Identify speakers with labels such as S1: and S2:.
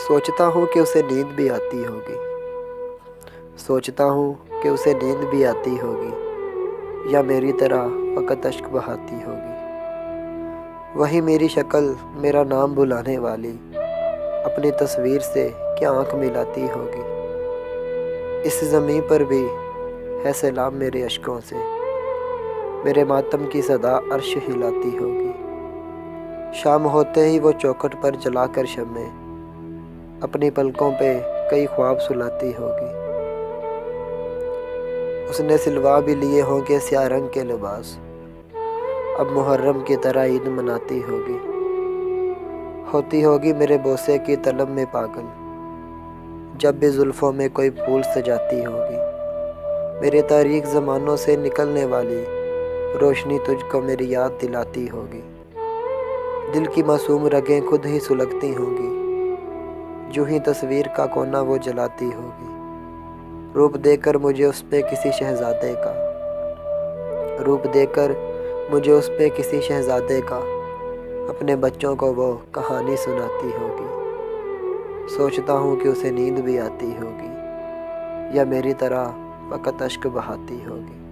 S1: सोचता हूँ कि उसे नींद भी आती होगी। सोचता हूँ कि उसे नींद भी आती होगी, या मेरी तरह फ़कत अश्क बहाती होगी। वही मेरी शक्ल, मेरा नाम बुलाने वाली, अपनी तस्वीर से क्या आँख मिलाती होगी। इस ज़मीं पर भी है सैलाब मेरे अश्कों से, मेरे मातम की सदा अर्श हिलाती होगी। शाम होते ही वो चौखट पर जलाकर शम्मे अपनी पलकों पे कई ख्वाब सुलाती होगी। उसने सिलवा भी लिए होंगे स्याह रंग के लिबास, अब मुहर्रम की तरह ईद मनाती होगी। होती होगी मेरे बोसे की तलब में पागल, जब भी जुल्फ़ों में कोई फूल सजाती होगी। मेरे तारीख ज़मानों से निकलने वाली रोशनी तुझको मेरी याद दिलाती होगी। दिल की मासूम रगें खुद ही सुलगती होंगी, जो ही तस्वीर का कोना वो जलाती होगी। रूप देकर मुझे उस पे किसी शहज़ादे का, रूप देकर मुझे उस पे किसी शहज़ादे का, अपने बच्चों को वो कहानी सुनाती होगी। सोचता हूँ कि उसे नींद भी आती होगी, या मेरी तरह फ़कत अश्क बहाती होगी।